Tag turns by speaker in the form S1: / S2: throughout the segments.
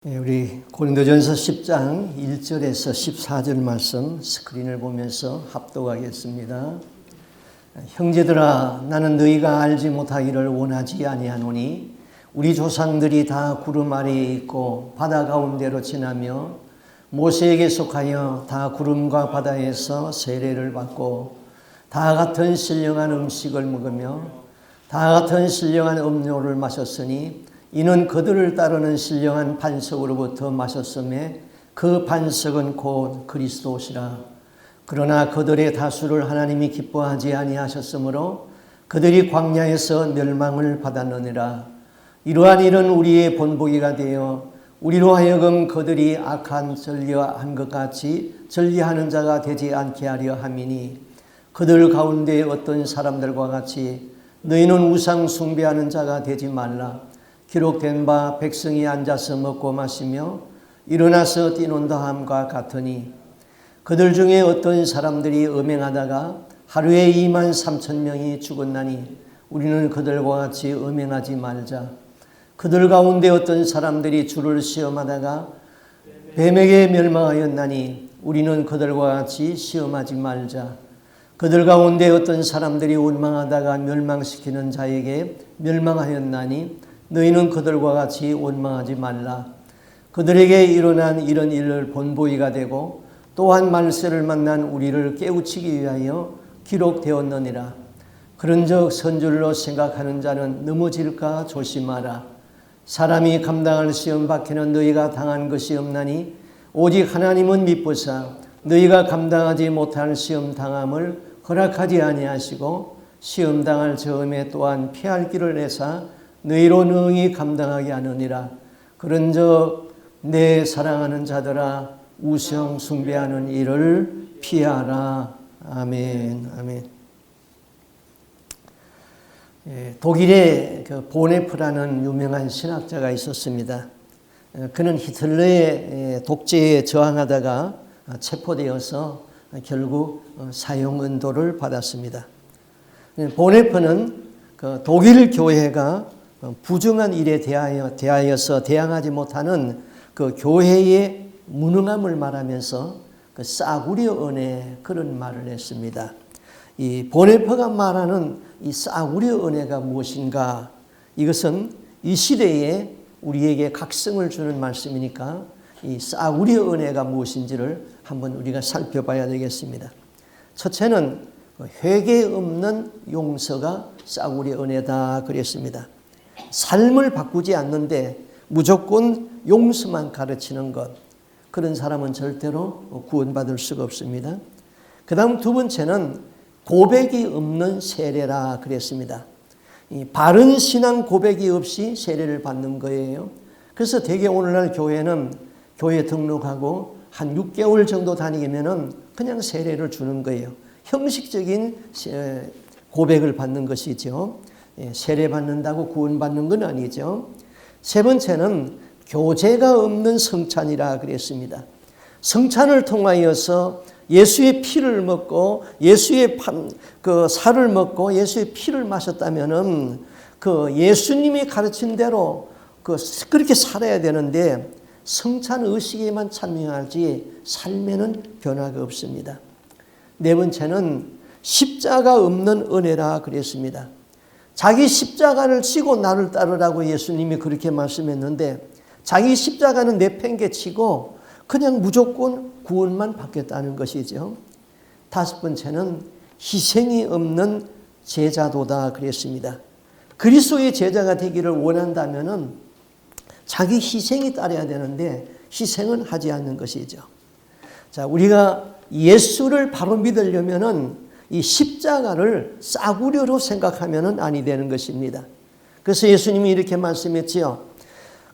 S1: 우리 고린도전서 10장 1절에서 14절 말씀 스크린을 보면서 합독하겠습니다. 형제들아, 나는 너희가 알지 못하기를 원하지 아니하노니 우리 조상들이 다 구름 아래에 있고 바다 가운데로 지나며 모세에게 속하여 다 구름과 바다에서 세례를 받고 다 같은 신령한 음식을 먹으며 다 같은 신령한 음료를 마셨으니 이는 그들을 따르는 신령한 반석으로부터 마셨음에 그 반석은 곧 그리스도시라. 그러나 그들의 다수를 하나님이 기뻐하지 아니하셨으므로 그들이 광야에서 멸망을 받았느니라. 이러한 일은 우리의 본보기가 되어 우리로 하여금 그들이 악한 전리한 것 같이 전리하는 자가 되지 않게 하려 함이니, 그들 가운데 어떤 사람들과 같이 너희는 우상 숭배하는 자가 되지 말라. 기록된 바 백성이 앉아서 먹고 마시며 일어나서 뛰논다 함과 같으니, 그들 중에 어떤 사람들이 음행하다가 하루에 23,000명이 죽었나니 우리는 그들과 같이 음행하지 말자. 그들 가운데 어떤 사람들이 주를 시험하다가 뱀에게 멸망하였나니 우리는 그들과 같이 시험하지 말자. 그들 가운데 어떤 사람들이 원망하다가 멸망시키는 자에게 멸망하였나니 너희는 그들과 같이 원망하지 말라. 그들에게 일어난 이런 일을 본보기가 되고 또한 말세를 만난 우리를 깨우치기 위하여 기록되었느니라. 그런즉 선줄로 생각하는 자는 넘어질까 조심하라. 사람이 감당할 시험 밖에는 너희가 당한 것이 없나니 오직 하나님은 미쁘사 너희가 감당하지 못할 시험 당함을 허락하지 아니하시고 시험 당할 저음에 또한 피할 길을 내사 너희로 능히 감당하게 하느니라. 그런즉 내 사랑하는 자들아, 우상 숭배하는 일을 피하라. 아멘. 아멘. 독일에 보네프라는 유명한 신학자가 있었습니다. 그는 히틀러의 독재에 저항하다가 체포되어서 결국 사형 은도를 받았습니다. 보네프는 독일 교회가 부정한 일에 대하여서 대항하지 못하는 그 교회의 무능함을 말하면서 그 싸구려 은혜, 그런 말을 했습니다. 이 보네퍼가 말하는 이 싸구려 은혜가 무엇인가? 이것은 이 시대에 우리에게 각성을 주는 말씀이니까 이 싸구려 은혜가 무엇인지를 한번 우리가 살펴봐야 되겠습니다. 첫째는 회개 없는 용서가 싸구려 은혜다 그랬습니다. 삶을 바꾸지 않는데 무조건 용서만 가르치는 것, 그런 사람은 절대로 구원받을 수가 없습니다. 그 다음 두 번째는 고백이 없는 세례라 그랬습니다. 이 바른 신앙 고백이 없이 세례를 받는 거예요. 그래서 대개 오늘날 교회는 교회 등록하고 한 6개월 정도 다니면은 그냥 세례를 주는 거예요. 형식적인 고백을 받는 것이죠. 세례 받는다고 구원받는 건 아니죠. 세 번째는 교제가 없는 성찬이라 그랬습니다. 성찬을 통하여서 예수의 피를 먹고 예수의 그 살을 먹고 예수의 피를 마셨다면은 그 예수님이 가르친 대로 그렇게 살아야 되는데 성찬 의식에만 참여하지 삶에는 변화가 없습니다. 네 번째는 십자가 없는 은혜라 그랬습니다. 자기 십자가를 지고 나를 따르라고 예수님이 그렇게 말씀했는데 자기 십자가는 내팽개치고 그냥 무조건 구원만 받겠다는 것이죠. 다섯 번째는 희생이 없는 제자도다 그랬습니다. 그리스도의 제자가 되기를 원한다면은 자기 희생이 따라야 되는데 희생은 하지 않는 것이죠. 자, 우리가 예수를 바로 믿으려면은 이 십자가를 싸구려로 생각하면은 아니 되는 것입니다. 그래서 예수님이 이렇게 말씀했지요.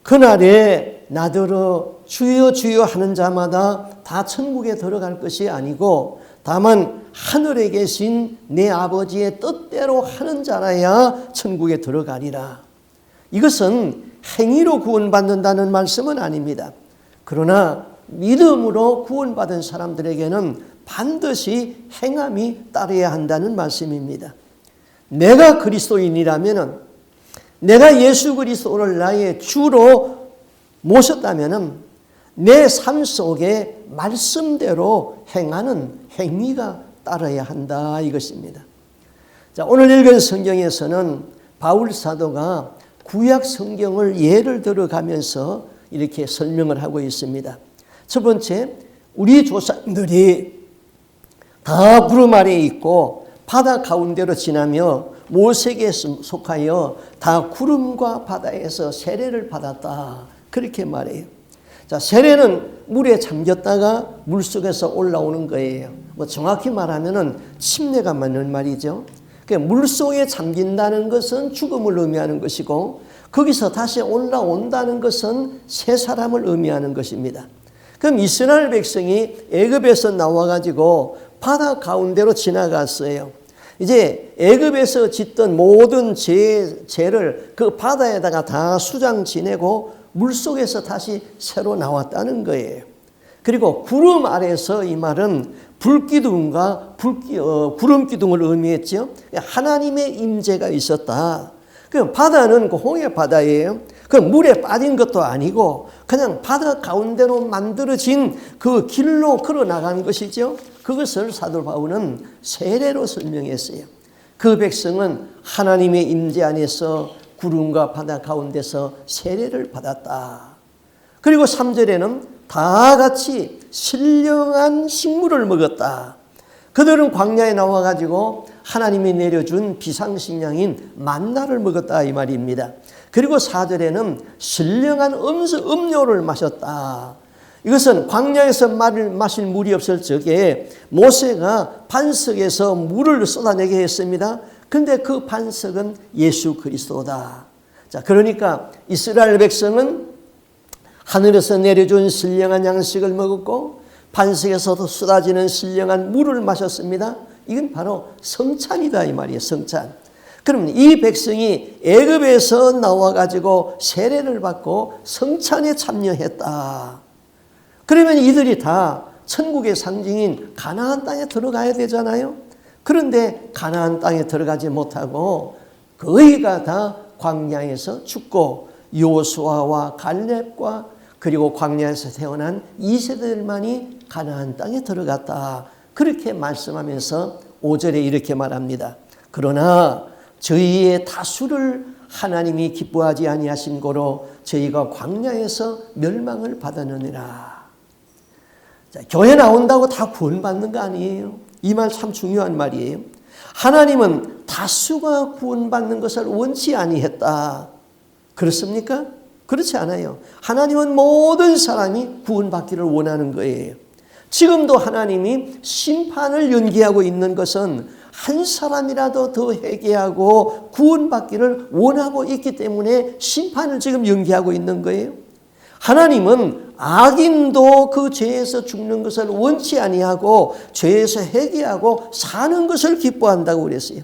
S1: 그날에 나더러 주여 주여 하는 자마다 다 천국에 들어갈 것이 아니고 다만 하늘에 계신 내 아버지의 뜻대로 하는 자라야 천국에 들어가리라. 이것은 행위로 구원받는다는 말씀은 아닙니다. 그러나 믿음으로 구원받은 사람들에게는 반드시 행함이 따라야 한다는 말씀입니다. 내가 그리스도인이라면 내가 예수 그리스도를 나의 주로 모셨다면은 내 삶 속에 말씀대로 행하는 행위가 따라야 한다 이것입니다. 자, 오늘 읽은 성경에서는 바울 사도가 구약 성경을 예를 들어가면서 이렇게 설명을 하고 있습니다. 첫 번째, 우리 조상들이 다 구름 아래에 있고 바다 가운데로 지나며 모세에게 속하여 다 구름과 바다에서 세례를 받았다. 그렇게 말해요. 자, 세례는 물에 잠겼다가 물속에서 올라오는 거예요. 뭐 정확히 말하면은 침례가 맞는 말이죠. 물속에 잠긴다는 것은 죽음을 의미하는 것이고 거기서 다시 올라온다는 것은 새 사람을 의미하는 것입니다. 그럼 이스라엘 백성이 애굽에서 나와가지고 바다 가운데로 지나갔어요. 이제 애굽에서 짓던 모든 죄를 그 바다에다가 다 수장 지내고 물속에서 다시 새로 나왔다는 거예요. 그리고 구름 아래서 이 말은 불기둥과 구름 기둥을 의미했죠. 하나님의 임재가 있었다. 그 바다는 그 홍해 바다예요. 그 물에 빠진 것도 아니고 그냥 바다 가운데로 만들어진 그 길로 걸어 나간 것이죠. 그것을 사도 바울은 세례로 설명했어요. 그 백성은 하나님의 임재 안에서 구름과 바다 가운데서 세례를 받았다. 그리고 3절에는 다 같이 신령한 식물을 먹었다. 그들은 광야에 나와가지고 하나님이 내려준 비상식량인 만나를 먹었다 이 말입니다. 그리고 4절에는 신령한 음료를 마셨다. 이것은 광야에서 마실 물이 없을 적에 모세가 반석에서 물을 쏟아내게 했습니다. 그런데 그 반석은 예수 그리스도다. 자, 그러니까 이스라엘 백성은 하늘에서 내려준 신령한 양식을 먹었고 반석에서도 쏟아지는 신령한 물을 마셨습니다. 이건 바로 성찬이다 이 말이에요. 성찬. 그럼 이 백성이 애굽에서 나와가지고 세례를 받고 성찬에 참여했다. 그러면 이들이 다 천국의 상징인 가나안 땅에 들어가야 되잖아요. 그런데 가나안 땅에 들어가지 못하고 거의가 다 광야에서 죽고 요수아와 갈렙과 그리고 광야에서 태어난 2세들만이 가나안 땅에 들어갔다. 그렇게 말씀하면서 5절에 이렇게 말합니다. 그러나 저희의 다수를 하나님이 기뻐하지 아니하신 고로 저희가 광야에서 멸망을 받았느니라. 자, 교회 나온다고 다 구원받는 거 아니에요. 이 말 참 중요한 말이에요. 하나님은 다수가 구원받는 것을 원치 아니했다. 그렇습니까? 그렇지 않아요. 하나님은 모든 사람이 구원받기를 원하는 거예요. 지금도 하나님이 심판을 연기하고 있는 것은 한 사람이라도 더 회개하고 구원받기를 원하고 있기 때문에 심판을 지금 연기하고 있는 거예요. 하나님은 악인도 그 죄에서 죽는 것을 원치 아니하고 죄에서 회개하고 사는 것을 기뻐한다고 그랬어요.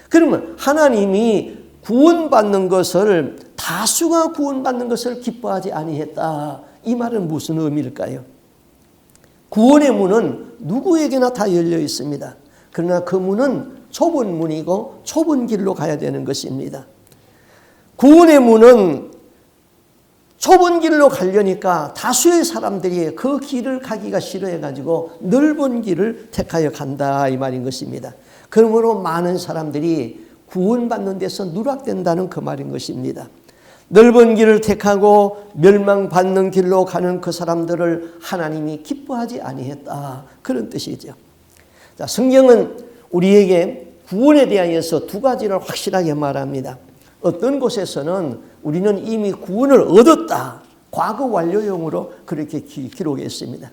S1: 그러면 하나님이 구원받는 것을 다수가 구원받는 것을 기뻐하지 아니했다. 이 말은 무슨 의미일까요? 구원의 문은 누구에게나 다 열려 있습니다. 그러나 그 문은 좁은 문이고 좁은 길로 가야 되는 것입니다. 구원의 문은 좁은 길로 가려니까 다수의 사람들이 그 길을 가기가 싫어해가지고 넓은 길을 택하여 간다 이 말인 것입니다. 그러므로 많은 사람들이 구원받는 데서 누락된다는 그 말인 것입니다. 넓은 길을 택하고 멸망받는 길로 가는 그 사람들을 하나님이 기뻐하지 아니했다. 그런 뜻이죠. 자, 성경은 우리에게 구원에 대하여서 두 가지를 확실하게 말합니다. 어떤 곳에서는 우리는 이미 구원을 얻었다. 과거 완료형으로 그렇게 기록했습니다.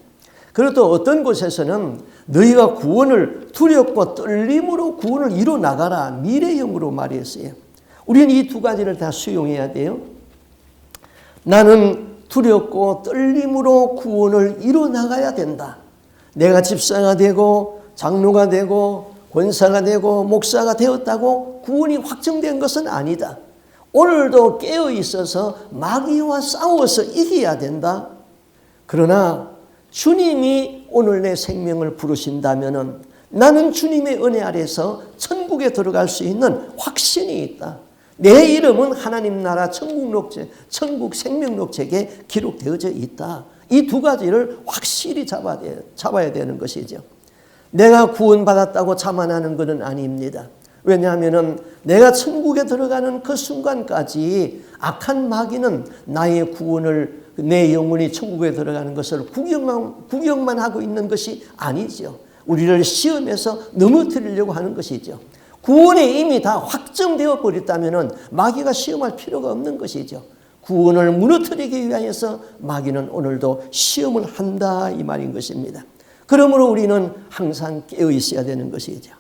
S1: 그리고 또 어떤 곳에서는 너희가 구원을 두렵고 떨림으로 구원을 이뤄나가라. 미래형으로 말했어요. 우리는 이 두 가지를 다 수용해야 돼요. 나는 두렵고 떨림으로 구원을 이뤄나가야 된다. 내가 집사가 되고 장로가 되고 권사가 되고 목사가 되었다고 구원이 확정된 것은 아니다. 오늘도 깨어 있어서 마귀와 싸워서 이겨야 된다. 그러나 주님이 오늘 내 생명을 부르신다면 나는 주님의 은혜 아래서 천국에 들어갈 수 있는 확신이 있다. 내 이름은 하나님 나라 천국 생명록책에 기록되어져 있다. 이 두 가지를 확실히 잡아야 되는 것이죠. 내가 구원받았다고 자만하는 것은 아닙니다. 왜냐하면 내가 천국에 들어가는 그 순간까지 악한 마귀는 나의 구원을, 내 영혼이 천국에 들어가는 것을 구경만 하고 있는 것이 아니죠. 우리를 시험해서 넘어뜨리려고 하는 것이죠. 구원이 이미 다 확정되어 버렸다면 마귀가 시험할 필요가 없는 것이죠. 구원을 무너뜨리기 위하여서 마귀는 오늘도 시험을 한다 이 말인 것입니다. 그러므로 우리는 항상 깨어 있어야 되는 것이죠.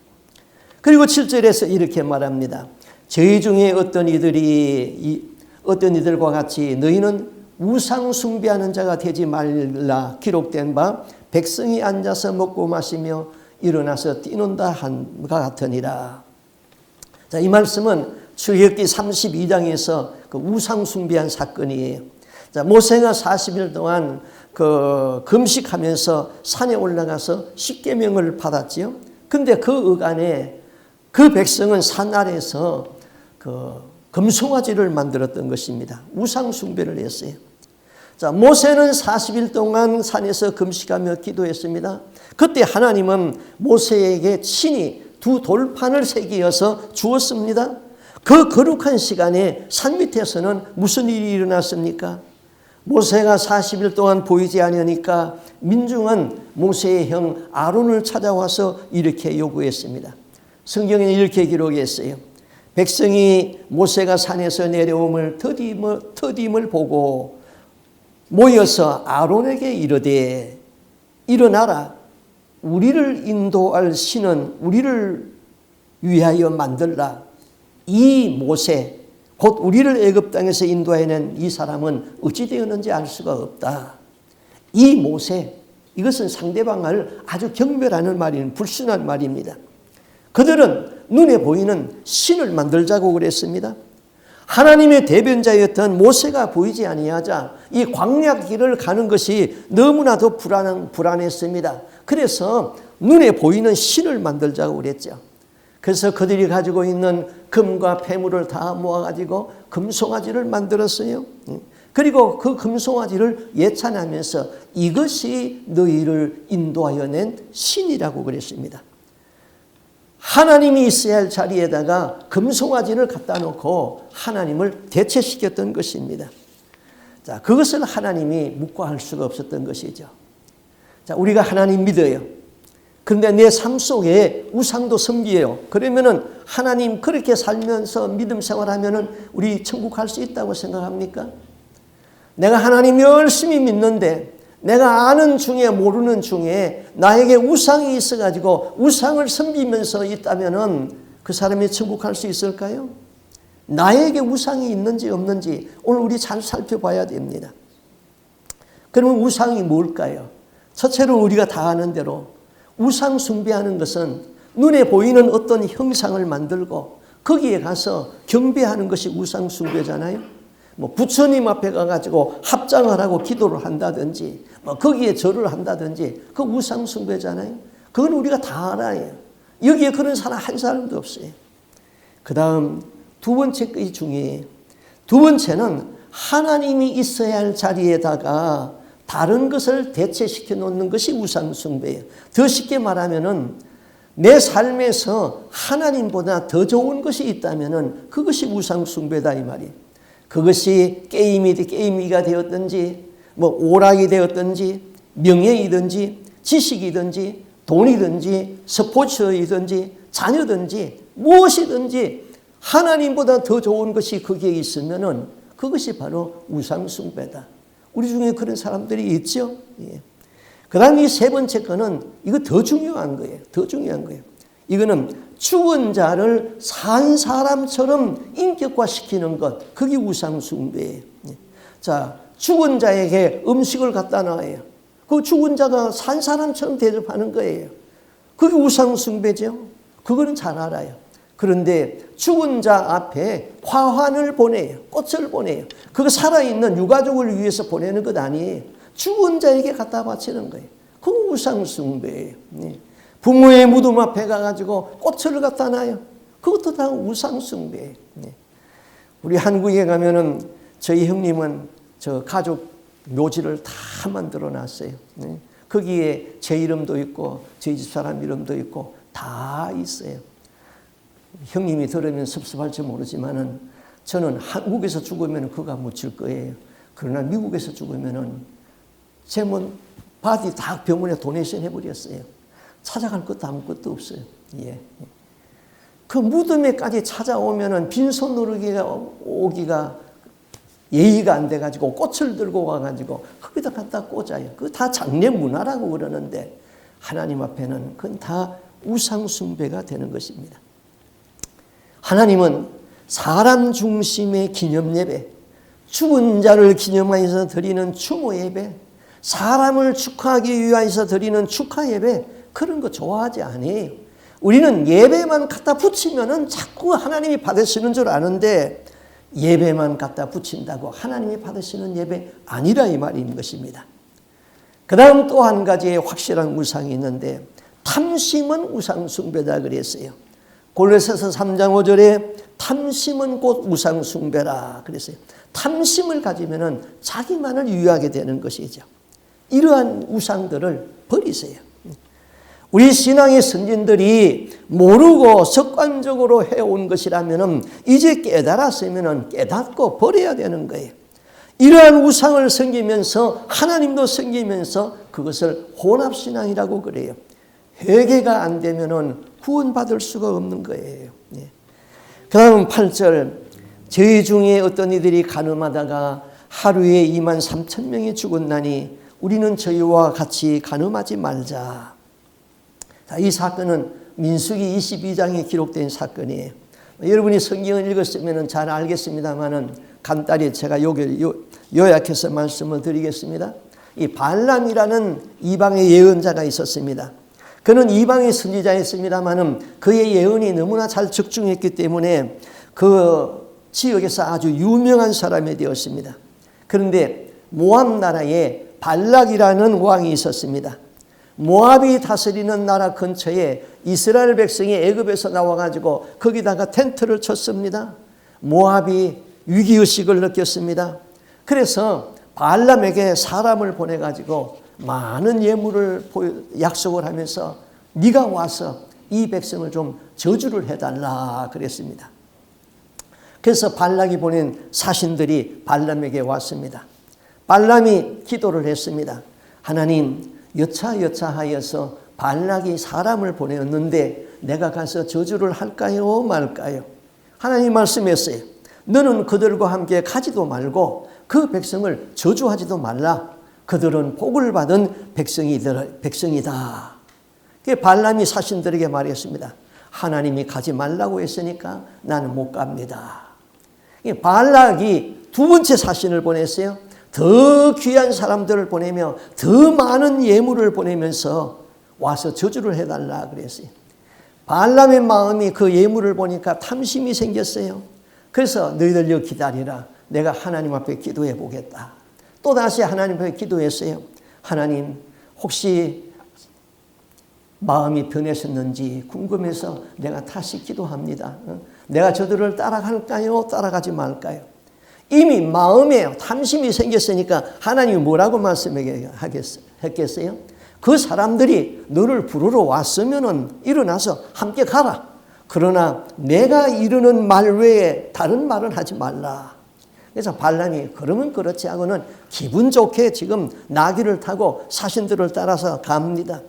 S1: 그리고 7절에서 이렇게 말합니다. 저희 중에 어떤 이들과 같이 너희는 우상 숭배하는 자가 되지 말라. 기록된 바 백성이 앉아서 먹고 마시며 일어나서 뛰논다 한과 같으니라. 자, 이 말씀은 출애굽기 32장에서 그 우상 숭배한 사건이에요. 자, 모세가 40일 동안 금식하면서 산에 올라가서 십계명을 받았지요. 근데 그 어간에 그 백성은 산 아래에서 금송아지를 만들었던 것입니다. 우상 숭배를 했어요. 자, 모세는 40일 동안 산에서 금식하며 기도했습니다. 그때 하나님은 모세에게 친히 두 돌판을 새기어서 주었습니다. 그 거룩한 시간에 산 밑에서는 무슨 일이 일어났습니까? 모세가 40일 동안 보이지 않으니까 민중은 모세의 형 아론을 찾아와서 이렇게 요구했습니다. 성경에 이렇게 기록했어요. 백성이 모세가 산에서 내려옴을 더딤을 보고 모여서 아론에게 이르되 일어나라. 우리를 인도할 신은 우리를 위하여 만들라. 이 모세 곧 우리를 애굽 땅에서 인도해낸 이 사람은 어찌 되었는지 알 수가 없다. 이 모세, 이것은 상대방을 아주 경멸하는 말인 불순한 말입니다. 그들은 눈에 보이는 신을 만들자고 그랬습니다. 하나님의 대변자였던 모세가 보이지 아니하자 이 광야 길을 가는 것이 너무나도 불안했습니다. 그래서 눈에 보이는 신을 만들자고 그랬죠. 그래서 그들이 가지고 있는 금과 폐물을 다 모아가지고 금송아지를 만들었어요. 그리고 그 금송아지를 예찬하면서 이것이 너희를 인도하여 낸 신이라고 그랬습니다. 하나님이 있어야 할 자리에다가 금송아지를 갖다 놓고 하나님을 대체시켰던 것입니다. 자, 그것을 하나님이 묵과할 수가 없었던 것이죠. 자, 우리가 하나님 믿어요. 그런데 내 삶 속에 우상도 섬기해요. 그러면은 하나님 그렇게 살면서 믿음 생활하면은 우리 천국 갈 수 있다고 생각합니까? 내가 하나님 열심히 믿는데 내가 아는 중에 모르는 중에 나에게 우상이 있어가지고 우상을 섬기면서 있다면은 그 사람이 천국 갈 수 있을까요? 나에게 우상이 있는지 없는지 오늘 우리 잘 살펴봐야 됩니다. 그러면 우상이 뭘까요? 첫째로 우리가 다 아는 대로 우상 숭배하는 것은 눈에 보이는 어떤 형상을 만들고 거기에 가서 경배하는 것이 우상 숭배잖아요. 뭐 부처님 앞에 가가지고 합장을 하고 기도를 한다든지 뭐 거기에 절을 한다든지 그 우상 숭배잖아요. 그건 우리가 다 알아요. 여기에 그런 사람 한 사람도 없어요. 그 다음 두 번째 것 중에 두 번째는 하나님이 있어야 할 자리에다가 다른 것을 대체시켜 놓는 것이 우상 숭배예요. 더 쉽게 말하면은 내 삶에서 하나님보다 더 좋은 것이 있다면은 그것이 우상 숭배다 이 말이에요. 그것이 게임이가 되었든지 뭐 오락이 되었든지 명예이든지 지식이든지 돈이든지 스포츠이든지 자녀든지 무엇이든지 하나님보다 더 좋은 것이 거기에 있으면은 그것이 바로 우상 숭배다. 우리 중에 그런 사람들이 있죠. 예. 그 다음 이 세 번째 거는 이거 더 중요한 거예요. 더 중요한 거예요. 이거는 죽은 자를 산 사람처럼 인격화시키는 것. 그게 우상 숭배예요. 예. 자, 죽은 자에게 음식을 갖다 놔요. 그 죽은 자가 산 사람처럼 대접하는 거예요. 그게 우상 숭배죠. 그거는 잘 알아요. 그런데 죽은 자 앞에 화환을 보내요. 꽃을 보내요. 그거 살아있는 유가족을 위해서 보내는 것 아니에요. 죽은 자에게 갖다 바치는 거예요. 그거 우상 숭배예요. 부모의 무덤 앞에 가가지고 꽃을 갖다 놔요. 그것도 다 우상 숭배예요. 우리 한국에 가면은 저희 형님은 저 가족 묘지를 다 만들어 놨어요. 거기에 제 이름도 있고 저희 집 사람 이름도 있고 다 있어요. 형님이 들으면 섭섭할지 모르지만은 저는 한국에서 죽으면 그가 묻힐 거예요. 그러나 미국에서 죽으면은 제 바디 다 병원에 도네이션 해버렸어요. 찾아갈 것도 아무것도 없어요. 예. 그 무덤에까지 찾아오면은 빈손으로 오기가 예의가 안 돼가지고 꽃을 들고 와가지고 거기다 갖다 꽂아요. 그거 다 장례 문화라고 그러는데 하나님 앞에는 그건 다 우상숭배가 되는 것입니다. 하나님은 사람 중심의 기념예배, 죽은 자를 기념하여서 드리는 추모예배, 사람을 축하하기 위하여서 드리는 축하예배, 그런 거 좋아하지 않아요. 우리는 예배만 갖다 붙이면은 자꾸 하나님이 받으시는 줄 아는데 예배만 갖다 붙인다고 하나님이 받으시는 예배 아니라 이 말인 것입니다. 그 다음 또 한 가지의 확실한 우상이 있는데 탐심은 우상숭배다 그랬어요. 골로새서 3장 5절에 탐심은 곧 우상숭배라 그랬어요. 탐심을 가지면은 자기만을 유의하게 되는 것이죠. 이러한 우상들을 버리세요. 우리 신앙의 선진들이 모르고 습관적으로 해온 것이라면 이제 깨달았으면 깨닫고 버려야 되는 거예요. 이러한 우상을 섬기면서 하나님도 섬기면서 그것을 혼합신앙이라고 그래요. 회개가 안 되면 구원받을 수가 없는 거예요. 그 다음 8절, 저희 중에 어떤 이들이 가늠하다가 하루에 23,000명이 죽었나니 우리는 저희와 같이 가늠하지 말자. 이 사건은 민수기 22장에 기록된 사건이에요. 여러분이 성경을 읽었으면 잘 알겠습니다만은 간단히 제가 요약해서 말씀을 드리겠습니다. 이 발람이라는 이방의 예언자가 있었습니다. 그는 이방의 선지자였습니다만은 그의 예언이 너무나 잘 적중했기 때문에 그 지역에서 아주 유명한 사람이 되었습니다. 그런데 모압 나라에 발락이라는 왕이 있었습니다. 모압이 다스리는 나라 근처에 이스라엘 백성이 애굽에서 나와가지고 거기다가 텐트를 쳤습니다. 모압이 위기의식을 느꼈습니다. 그래서 발람에게 사람을 보내가지고 많은 예물을 약속을 하면서 네가 와서 이 백성을 좀 저주를 해달라 그랬습니다. 그래서 발락이 보낸 사신들이 발람에게 왔습니다. 발람이 기도를 했습니다. 하나님, 여차하여서 발락이 사람을 보내었는데 내가 가서 저주를 할까요 말까요? 하나님 말씀했어요. 너는 그들과 함께 가지도 말고 그 백성을 저주하지도 말라. 그들은 복을 받은 백성이다. 발람이 사신들에게 말했습니다. 하나님이 가지 말라고 했으니까 나는 못 갑니다. 발락이 두 번째 사신을 보냈어요. 더 귀한 사람들을 보내며 더 많은 예물을 보내면서 와서 저주를 해달라 그랬어요. 발람의 마음이 그 예물을 보니까 탐심이 생겼어요. 그래서 너희들 여기 기다리라. 내가 하나님 앞에 기도해 보겠다. 또다시 하나님 앞에 기도했어요. 하나님, 혹시 마음이 변하셨는지 궁금해서 내가 다시 기도합니다. 내가 저들을 따라갈까요? 따라가지 말까요? 이미 마음에 탐심이 생겼으니까 하나님이 뭐라고 말씀했겠어요? 그 사람들이 너를 부르러 왔으면 일어나서 함께 가라. 그러나 내가 이르는 말 외에 다른 말은 하지 말라. 그래서 발람이 그러면 그렇지 하고는 기분 좋게 지금 나귀를 타고 사신들을 따라서 갑니다.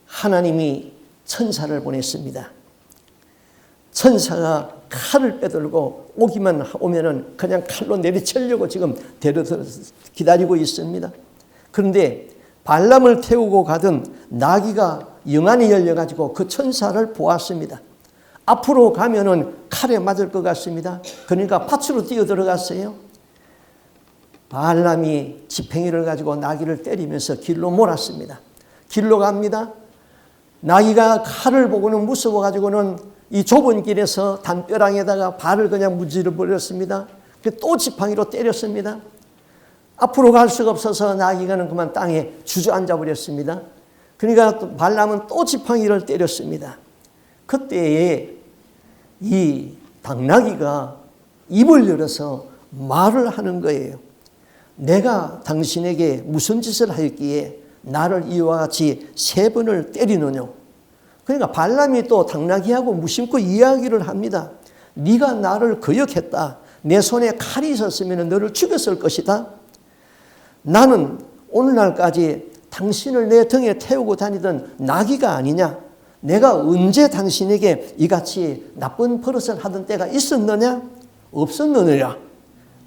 S1: 하나님이 천사를 보냈습니다. 천사가 칼을 빼들고 오면은 그냥 칼로 내리치려고 지금 기다리고 있습니다. 그런데 발람을 태우고 가던 나귀가 영안이 열려가지고 그 천사를 보았습니다. 앞으로 가면은 칼에 맞을 것 같습니다. 그러니까 밭으로 뛰어들어갔어요. 발람이 지팡이를 가지고 나귀를 때리면서 길로 몰았습니다. 길로 갑니다. 나귀가 칼을 보고는 무서워가지고는 이 좁은 길에서 담벼락에다가 발을 그냥 무질러 버렸습니다. 또 지팡이로 때렸습니다. 앞으로 갈 수가 없어서 나귀가는 그만 땅에 주저앉아 버렸습니다. 그러니까 발람은 또 지팡이를 때렸습니다. 그때에 이 당나귀가 입을 열어서 말을 하는 거예요. 내가 당신에게 무슨 짓을 하였기에 나를 이와 같이 3번을 때리느냐. 그러니까 발람이 또 당나귀하고 무심코 이야기를 합니다. 네가 나를 거역했다. 내 손에 칼이 있었으면 너를 죽였을 것이다. 나는 오늘날까지 당신을 내 등에 태우고 다니던 나귀가 아니냐. 내가 언제 당신에게 이같이 나쁜 버릇을 하던 때가 있었느냐? 없었느냐?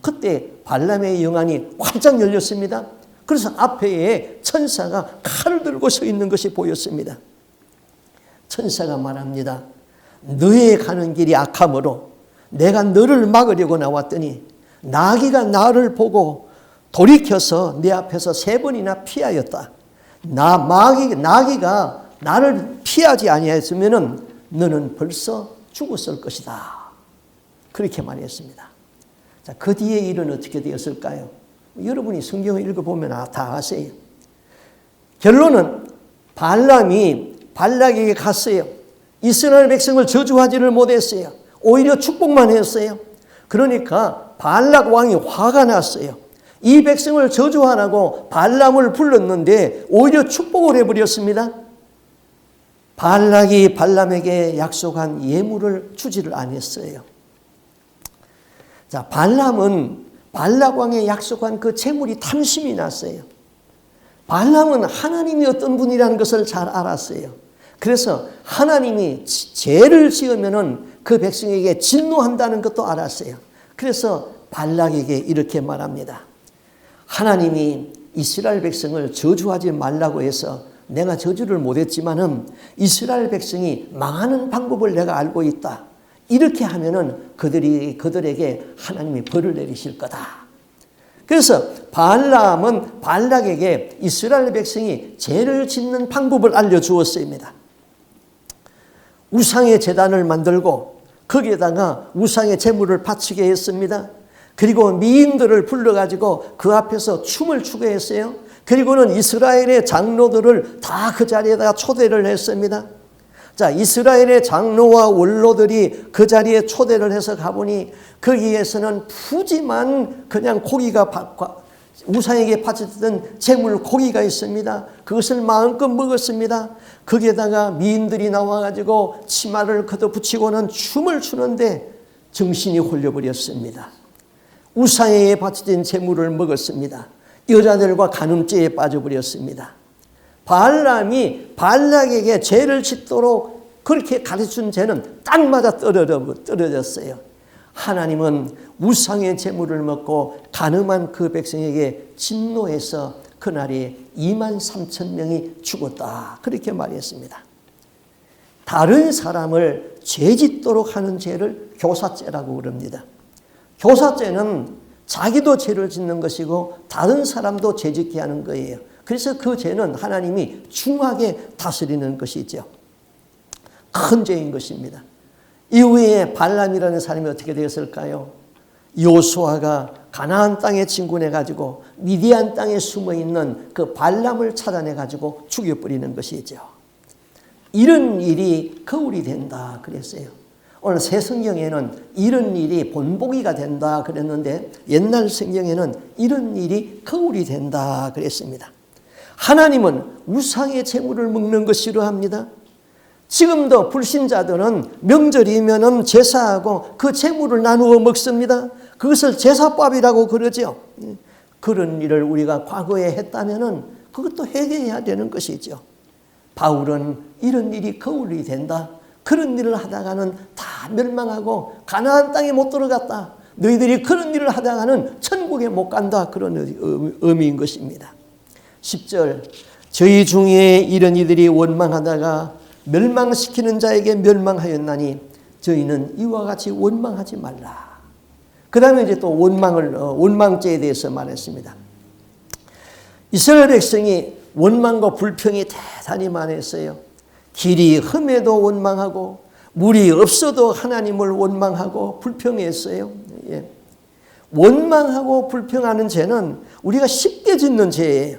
S1: 그때 발람의 영안이 활짝 열렸습니다. 그래서 앞에 천사가 칼을 들고 서 있는 것이 보였습니다. 천사가 말합니다. 너의 가는 길이 악함으로 내가 너를 막으려고 나왔더니 나귀가 나를 보고 돌이켜서 내 앞에서 3번이나 피하였다. 나귀가 나를 피하지 아니했으면 너는 벌써 죽었을 것이다. 그렇게 말했습니다. 자, 그 뒤에 일은 어떻게 되었을까요? 여러분이 성경을 읽어보면 다 아세요. 결론은 발람이 발락에게 갔어요. 이스라엘 백성을 저주하지를 못했어요. 오히려 축복만 했어요. 그러니까 발락 왕이 화가 났어요. 이 백성을 저주하라고 발람을 불렀는데 오히려 축복을 해버렸습니다. 발락이 발람에게 약속한 예물을 주지를 않았어요. 자, 발람은 발락 왕에 약속한 그 재물이 탐심이 났어요. 발람은 하나님이 어떤 분이라는 것을 잘 알았어요. 그래서 하나님이 죄를 지으면은 그 백성에게 진노한다는 것도 알았어요. 그래서 발락에게 이렇게 말합니다. 하나님이 이스라엘 백성을 저주하지 말라고 해서 내가 저주를 못했지만은 이스라엘 백성이 망하는 방법을 내가 알고 있다. 이렇게 하면은 그들에게 하나님이 벌을 내리실 거다. 그래서 발람은 발락에게 이스라엘 백성이 죄를 짓는 방법을 알려주었습니다. 우상의 제단을 만들고 거기에다가 우상의 제물을 바치게 했습니다. 그리고 미인들을 불러가지고 그 앞에서 춤을 추게 했어요. 그리고는 이스라엘의 장로들을 다 그 자리에다가 초대를 했습니다. 자, 이스라엘의 장로와 원로들이 그 자리에 초대를 해서 가보니 거기에서는 푸짐한 그냥 고기가 우상에게 바쳤던 제물 고기가 있습니다. 그것을 마음껏 먹었습니다. 거기에다가 미인들이 나와가지고 치마를 걷어붙이고는 춤을 추는데 정신이 홀려버렸습니다. 우상에게 바쳐진 제물을 먹었습니다. 여자들과 간음죄에 빠져버렸습니다. 발람이 발락에게 죄를 짓도록 그렇게 가르친 죄는 딱 맞아 떨어졌어요. 하나님은 우상의 제물을 먹고 간음한 그 백성에게 진노해서 그날에 23,000명이 죽었다. 그렇게 말했습니다. 다른 사람을 죄짓도록 하는 죄를 교사죄라고 그럽니다. 교사죄는 자기도 죄를 짓는 것이고 다른 사람도 죄짓게 하는 거예요. 그래서 그 죄는 하나님이 중하게 다스리는 것이죠. 큰 죄인 것입니다. 이후에 발람이라는 사람이 어떻게 되었을까요? 여호수아가 가나안 땅에 진군해가지고 미디안 땅에 숨어있는 그 발람을 찾아내가지고 죽여버리는 것이죠. 이런 일이 거울이 된다 그랬어요. 오늘 새 성경에는 이런 일이 본보기가 된다 그랬는데 옛날 성경에는 이런 일이 거울이 된다 그랬습니다. 하나님은 우상의 제물을 먹는 것 싫어합니다. 지금도 불신자들은 명절이면 제사하고 그 제물을 나누어 먹습니다. 그것을 제사밥이라고 그러죠. 그런 일을 우리가 과거에 했다면 그것도 회개해야 되는 것이죠. 바울은 이런 일이 거울이 된다. 그런 일을 하다가는 다 멸망하고 가나안 땅에 못 들어갔다. 너희들이 그런 일을 하다가는 천국에 못 간다. 그런 의미인 것입니다. 10절 저희 중에 이런 이들이 원망하다가 멸망시키는 자에게 멸망하였나니 저희는 이와 같이 원망하지 말라. 그 다음에 이제 또 원망죄에 대해서 말했습니다. 이스라엘 백성이 원망과 불평이 대단히 많았어요. 길이 험해도 원망하고 물이 없어도 하나님을 원망하고 불평했어요. 예. 원망하고 불평하는 죄는 우리가 쉽게 짓는 죄예요.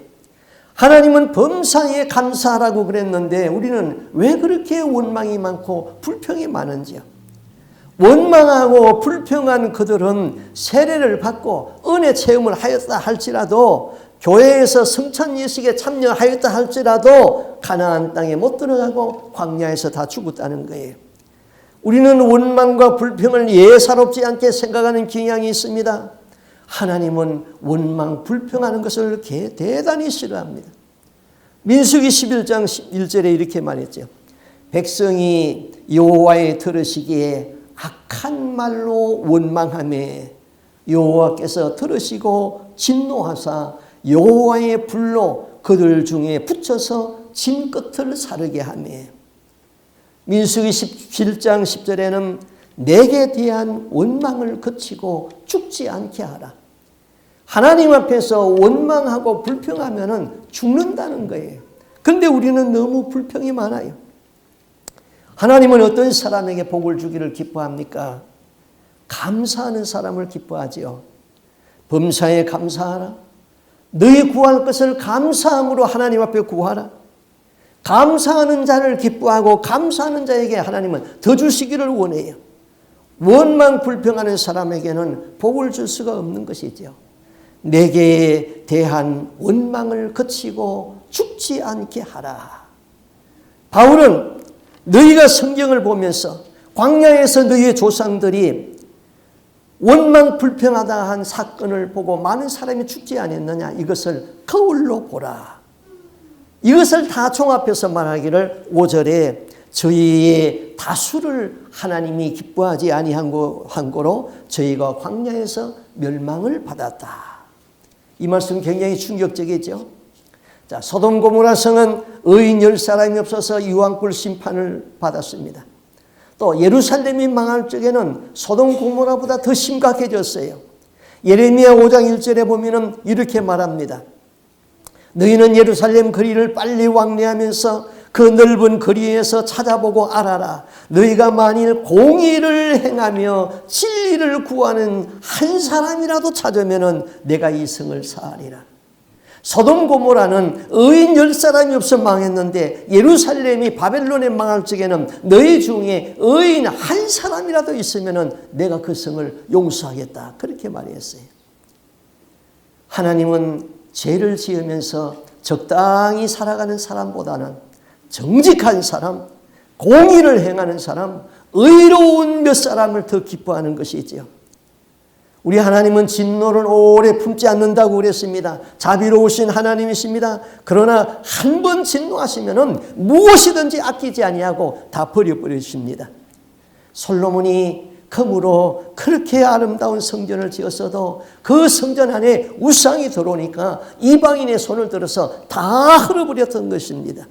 S1: 하나님은 범사에 감사하라고 그랬는데 우리는 왜 그렇게 원망이 많고 불평이 많은지요? 원망하고 불평한 그들은 세례를 받고 은혜 체험을 하였다 할지라도, 교회에서 성찬 예식에 참여하였다 할지라도 가나안 땅에 못 들어가고 광야에서 다 죽었다는 거예요. 우리는 원망과 불평을 예사롭지 않게 생각하는 경향이 있습니다. 하나님은 원망, 불평하는 것을 대단히 싫어합니다. 민수기 11장 1절에 이렇게 말했죠. 백성이 여호와의 들으시기에 악한 말로 원망하매 여호와께서 들으시고 진노하사 여호와의 불로 그들 중에 붙여서 진 끝을 사르게 하며, 민수기 17장 10절에는 내게 대한 원망을 그치고 죽지 않게 하라. 하나님 앞에서 원망하고 불평하면 죽는다는 거예요. 그런데 우리는 너무 불평이 많아요. 하나님은 어떤 사람에게 복을 주기를 기뻐합니까? 감사하는 사람을 기뻐하지요. 범사에 감사하라. 너희 구할 것을 감사함으로 하나님 앞에 구하라. 감사하는 자를 기뻐하고 감사하는 자에게 하나님은 더 주시기를 원해요. 원망 불평하는 사람에게는 복을 줄 수가 없는 것이죠. 내게 대한 원망을 그치고 죽지 않게 하라. 바울은 너희가 성경을 보면서 광야에서 너희의 조상들이 원망 불평하다 한 사건을 보고 많은 사람이 죽지 않았느냐, 이것을 거울로 보라. 이것을 다 종합해서 말하기를 5절에 저희의 다수를 하나님이 기뻐하지 아니한 거로 저희가 광야에서 멸망을 받았다. 이 말씀 굉장히 충격적이죠. 자, 소돔 고모라 성은 의인 10사람이 없어서 유황불 심판을 받았습니다. 또 예루살렘이 망할 적에는 소돔 고모라보다 더 심각해졌어요. 예레미야 5장 1절에 보면은 이렇게 말합니다. 너희는 예루살렘 거리를 빨리 왕래하면서 그 넓은 거리에서 찾아보고 알아라. 너희가 만일 공의를 행하며 진리를 구하는 한 사람이라도 찾으면은 내가 이 성을 사하리라. 소돔 고모라는 의인 10사람이 없어 망했는데 예루살렘이 바벨론에 망할 적에는 너희 중에 의인 한 사람이라도 있으면은 내가 그 성을 용서하겠다. 그렇게 말했어요. 하나님은 죄를 지으면서 적당히 살아가는 사람보다는 정직한 사람, 공의를 행하는 사람, 의로운 몇 사람을 더 기뻐하는 것이지요. 우리 하나님은 진노를 오래 품지 않는다고 그랬습니다. 자비로우신 하나님이십니다. 그러나 한 번 진노하시면은 무엇이든지 아끼지 아니하고 다 버려버리십니다. 솔로몬이 금으로 그렇게 아름다운 성전을 지었어도 그 성전 안에 우상이 들어오니까 이방인의 손을 들어서 다 흘려버렸던 것입니다.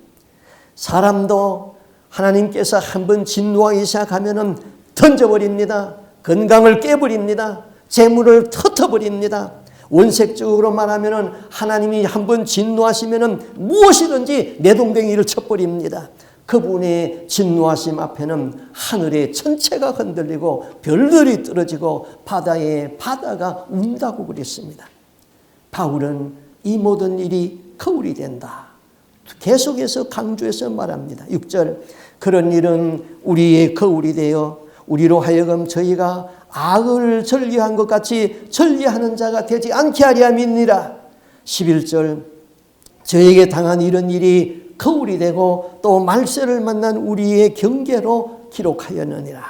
S1: 사람도 하나님께서 한번 진노하기 시작하면은 던져버립니다. 건강을 깨버립니다. 재물을 터터버립니다. 원색적으로 말하면은 하나님이 한번 진노하시면은 무엇이든지 내동댕이를 쳐버립니다. 그분의 진노하심 앞에는 하늘의 천체가 흔들리고 별들이 떨어지고 바다가 운다고 그랬습니다. 바울은 이 모든 일이 거울이 된다. 계속해서 강조해서 말합니다. 6절, 그런 일은 우리의 거울이 되어 우리로 하여금 저희가 악을 전리한 것 같이 전리하는 자가 되지 않게 하려 믿니라. 11절, 저에게 당한 이런 일이 거울이 되고 또 말세를 만난 우리의 경계로 기록하였느니라.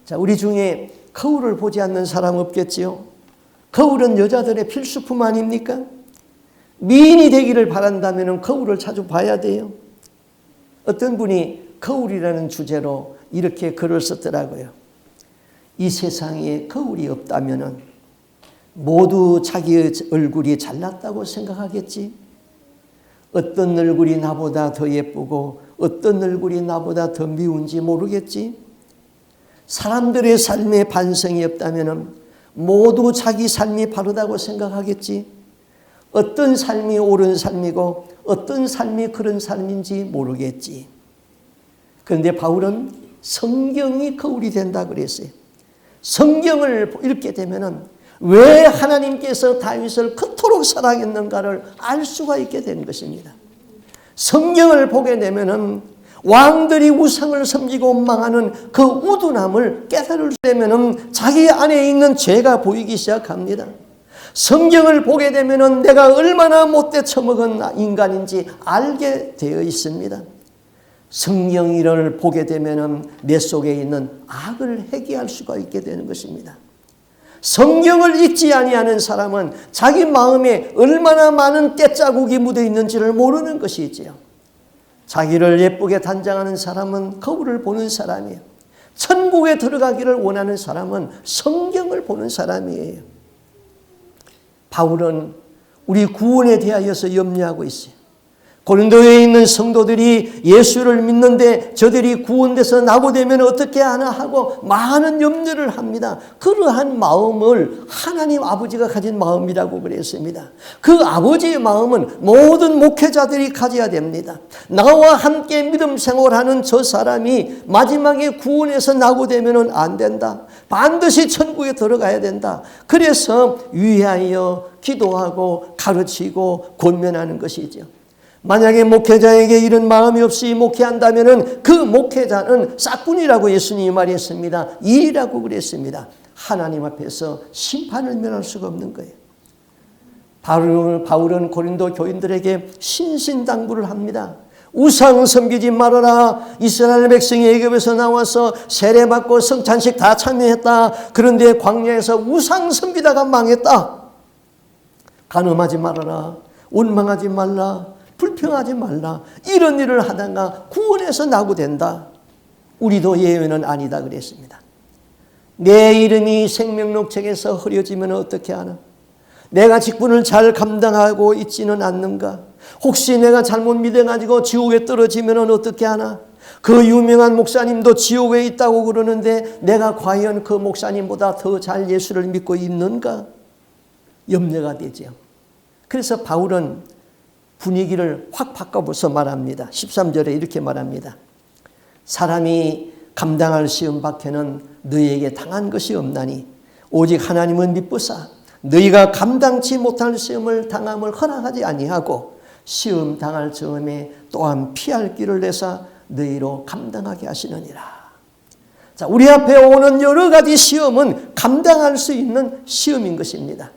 S1: 자, 우리 중에 거울을 보지 않는 사람 없겠지요? 거울은 여자들의 필수품 아닙니까? 미인이 되기를 바란다면 거울을 자주 봐야 돼요. 어떤 분이 거울이라는 주제로 이렇게 글을 썼더라고요. 이 세상에 거울이 없다면 모두 자기의 얼굴이 잘났다고 생각하겠지. 어떤 얼굴이 나보다 더 예쁘고 어떤 얼굴이 나보다 더 미운지 모르겠지. 사람들의 삶에 반성이 없다면 모두 자기 삶이 바르다고 생각하겠지. 어떤 삶이 옳은 삶이고 어떤 삶이 그런 삶인지 모르겠지. 그런데 바울은 성경이 거울이 된다 그랬어요. 성경을 읽게 되면은 왜 하나님께서 다윗을 그토록 사랑했는가를 알 수가 있게 된 것입니다. 성경을 보게 되면은 왕들이 우상을 섬기고 망하는 그 우둔함을 깨달을 때면은 자기 안에 있는 죄가 보이기 시작합니다. 성경을 보게 되면은 내가 얼마나 못돼 처먹은 인간인지 알게 되어 있습니다. 성경을 보게 되면은 내 속에 있는 악을 해결할 수가 있게 되는 것입니다. 성경을 읽지 아니하는 사람은 자기 마음에 얼마나 많은 떼자국이 묻어 있는지를 모르는 것이지요. 자기를 예쁘게 단장하는 사람은 거울을 보는 사람이에요. 천국에 들어가기를 원하는 사람은 성경을 보는 사람이에요. 바울은 우리 구원에 대하여서 염려하고 있어요. 고린도에 있는 성도들이 예수를 믿는데 저들이 구원돼서 나고 되면 어떻게 하나 하고 많은 염려를 합니다. 그러한 마음을 하나님 아버지가 가진 마음이라고 그랬습니다. 그 아버지의 마음은 모든 목회자들이 가져야 됩니다. 나와 함께 믿음 생활하는 저 사람이 마지막에 구원해서 나고 되면 안 된다. 반드시 천국에 들어가야 된다. 그래서 위하여 기도하고 가르치고 권면하는 것이죠. 만약에 목회자에게 이런 마음이 없이 목회한다면 그 목회자는 싹군이라고 예수님이 말했습니다. 일이라고 그랬습니다. 하나님 앞에서 심판을 면할 수가 없는 거예요. 바울은 고린도 교인들에게 신신당부를 합니다. 우상 섬기지 말아라. 이스라엘 백성이 애굽에서 나와서 세례받고 성찬식 다 참여했다. 그런데 광야에서 우상 섬기다가 망했다. 간음하지 말아라. 원망하지 말라. 불평하지 말라. 이런 일을 하다가 구원해서 나고 된다. 우리도 예외는 아니다 그랬습니다. 내 이름이 생명록 책에서 흐려지면 어떻게 하나? 내가 직분을 잘 감당하고 있지는 않는가? 혹시 내가 잘못 믿어가지고 지옥에 떨어지면 어떻게 하나? 그 유명한 목사님도 지옥에 있다고 그러는데 내가 과연 그 목사님보다 더 잘 예수를 믿고 있는가? 염려가 되죠. 그래서 바울은 분위기를 확 바꿔서 말합니다. 13절에 이렇게 말합니다. 사람이 감당할 시험 밖에는 너희에게 당한 것이 없나니 오직 하나님은 미쁘사 너희가 감당치 못할 시험을 당함을 허락하지 아니하고 시험 당할 즈음에 또한 피할 길을 내사 너희로 감당하게 하시느니라. 자, 우리 앞에 오는 여러 가지 시험은 감당할 수 있는 시험인 것입니다.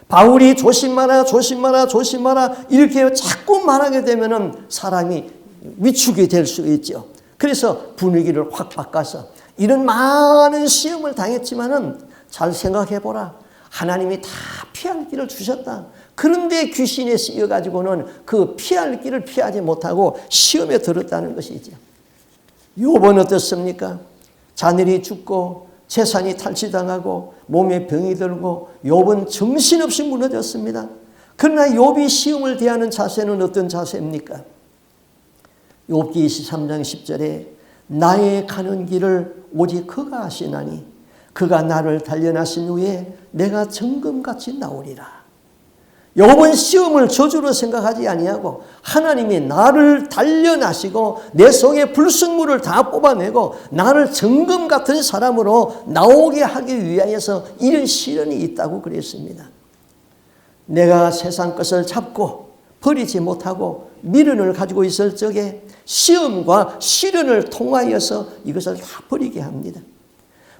S1: 바울이 조심하라 조심하라 조심하라 이렇게 자꾸 말하게 되면 사람이 위축이 될 수 있죠. 그래서 분위기를 확 바꿔서 이런 많은 시험을 당했지만은 잘 생각해 보라. 하나님이 다 피할 길을 주셨다. 그런데 귀신에 쓰여가지고는 그 피할 길을 피하지 못하고 시험에 들었다는 것이죠. 욥은 어떻습니까? 자녀이 죽고 재산이 탈취당하고 몸에 병이 들고 욥은 정신없이 무너졌습니다. 그러나 욥이 시험을 대하는 자세는 어떤 자세입니까? 욥기 23장 10절에 나의 가는 길을 오직 그가 아시나니 그가 나를 단련하신 후에 내가 정금같이 나오리라. 욥은 시험을 저주로 생각하지 아니하고 하나님이 나를 단련하시고 내 속에 불순물을 다 뽑아내고 나를 정금 같은 사람으로 나오게 하기 위하여서 이런 시련이 있다고 그랬습니다. 내가 세상 것을 잡고 버리지 못하고 미련을 가지고 있을 적에 시험과 시련을 통하여서 이것을 다 버리게 합니다.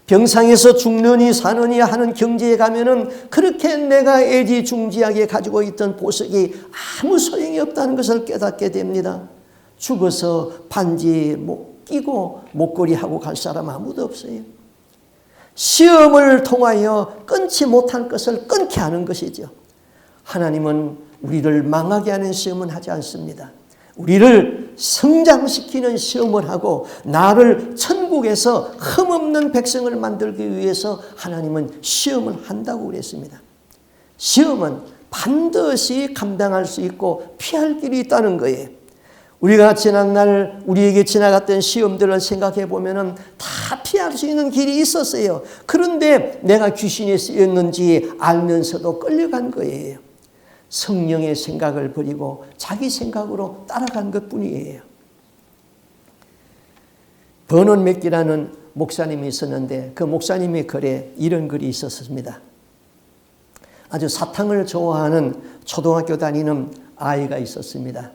S1: 병상에서 죽느니 사느니 하는 경지에 가면은 그렇게 내가 애지중지하게 가지고 있던 보석이 아무 소용이 없다는 것을 깨닫게 됩니다. 죽어서 반지 끼고 목걸이 하고 갈 사람 아무도 없어요. 시험을 통하여 끊지 못한 것을 끊게 하는 것이죠. 하나님은 우리를 망하게 하는 시험은 하지 않습니다. 우리를 성장시키는 시험을 하고 나를 천국에서 흠없는 백성을 만들기 위해서 하나님은 시험을 한다고 그랬습니다. 시험은 반드시 감당할 수 있고 피할 길이 있다는 거예요. 우리가 지난날 우리에게 지나갔던 시험들을 생각해 보면 다 피할 수 있는 길이 있었어요. 그런데 내가 귀신에 쓰였는지 알면서도 끌려간 거예요. 성령의 생각을 버리고 자기 생각으로 따라간 것뿐이에요. 버논 맥기라는 목사님이 있었는데 그 목사님의 글에 이런 글이 있었습니다. 아주 사탕을 좋아하는 초등학교 다니는 아이가 있었습니다.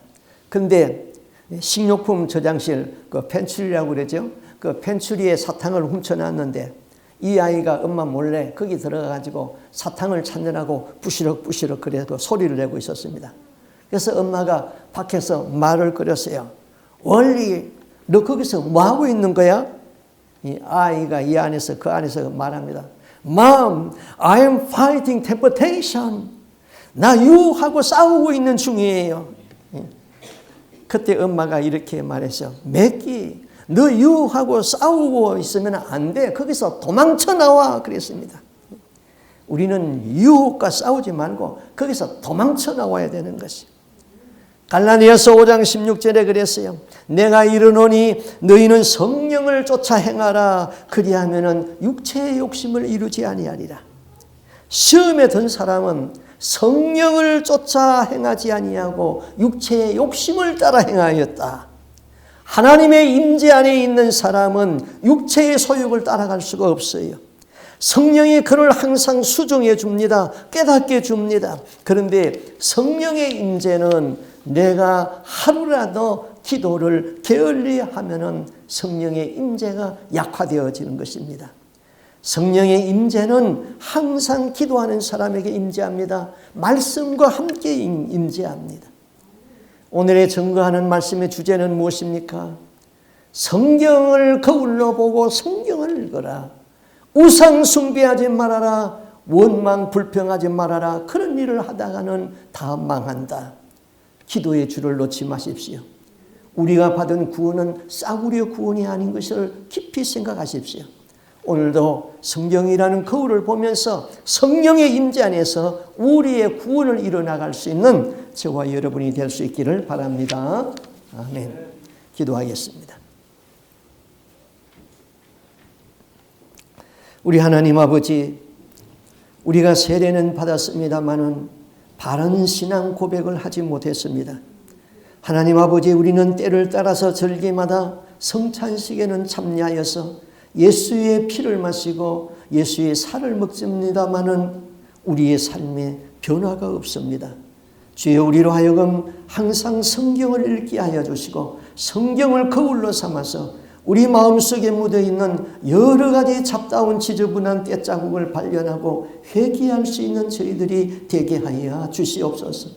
S1: 그런데 식료품 저장실, 그 펜츄리라고 그러죠. 그 펜츄리에 사탕을 훔쳐놨는데 이 아이가 엄마 몰래 거기 들어가가지고 사탕을 찾느라고 부시럭부시럭 그래도 소리를 내고 있었습니다. 그래서 엄마가 밖에서 말을 걸었어요. 원리, 너 거기서 뭐하고 있는 거야? 이 아이가 그 안에서 말합니다. Mom, I am fighting temptation. 나 유혹하고 싸우고 있는 중이에요. 그때 엄마가 이렇게 말했어요. 매끼, 너 유혹하고 싸우고 있으면 안 돼. 거기서 도망쳐 나와. 그랬습니다. 우리는 유혹과 싸우지 말고 거기서 도망쳐 나와야 되는 것이. 갈라디아서 5장 16절에 그랬어요. 내가 이르노니 너희는 성령을 쫓아 행하라. 그리하면은 육체의 욕심을 이루지 아니하리라. 시험에 든 사람은 성령을 쫓아 행하지 아니하고 육체의 욕심을 따라 행하였다. 하나님의 임재 안에 있는 사람은 육체의 소욕을 따라갈 수가 없어요. 성령이 그를 항상 수정해 줍니다. 깨닫게 줍니다. 그런데 성령의 임재는 내가 하루라도 기도를 게을리 하면은 성령의 임재가 약화되어지는 것입니다. 성령의 임재는 항상 기도하는 사람에게 임재합니다. 말씀과 함께 임재합니다. 오늘의 증거하는 말씀의 주제는 무엇입니까? 성경을 거울로 보고 성경을 읽어라. 우상 숭배하지 말아라. 원망 불평하지 말아라. 그런 일을 하다가는 다 망한다. 기도의 줄을 놓지 마십시오. 우리가 받은 구원은 싸구려 구원이 아닌 것을 깊이 생각하십시오. 오늘도 성경이라는 거울을 보면서 성령의 임재 안에서 우리의 구원을 이뤄나갈 수 있는 저와 여러분이 될 수 있기를 바랍니다. 아멘. 기도하겠습니다. 우리 하나님 아버지, 우리가 세례는 받았습니다마는 바른 신앙 고백을 하지 못했습니다. 하나님 아버지, 우리는 때를 따라서 절기마다 성찬식에는 참여하여서 예수의 피를 마시고 예수의 살을 먹습니다마는 우리의 삶에 변화가 없습니다. 주여, 우리로 하여금 항상 성경을 읽게 하여 주시고 성경을 거울로 삼아서 우리 마음속에 묻어있는 여러 가지 잡다운 지저분한 떼자국을 발견하고 회개할 수 있는 저희들이 되게 하여 주시옵소서.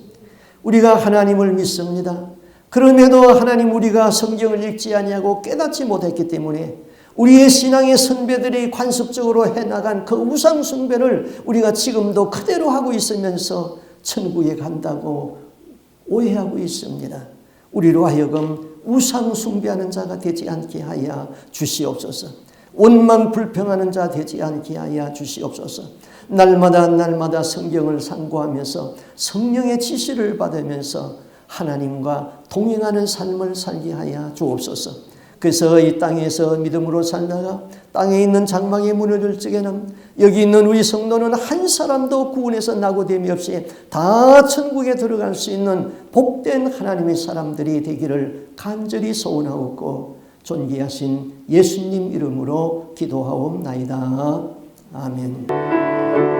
S1: 우리가 하나님을 믿습니다. 그럼에도 하나님, 우리가 성경을 읽지 아니하고 깨닫지 못했기 때문에 우리의 신앙의 선배들이 관습적으로 해나간 그 우상 숭배를 우리가 지금도 그대로 하고 있으면서 천국에 간다고 오해하고 있습니다. 우리로 하여금 우상 숭배하는 자가 되지 않게 하여 주시옵소서. 원망 불평하는 자 되지 않게 하여 주시옵소서. 날마다 성경을 상고하면서 성령의 지시를 받으면서 하나님과 동행하는 삶을 살게 하여 주옵소서. 그래서 이 땅에서 믿음으로 살다가 땅에 있는 장막이 무너질 적에는 여기 있는 우리 성도는 한 사람도 구원에서 낙오됨이 없이 다 천국에 들어갈 수 있는 복된 하나님의 사람들이 되기를 간절히 소원하옵고 존귀하신 예수님 이름으로 기도하옵나이다. 아멘.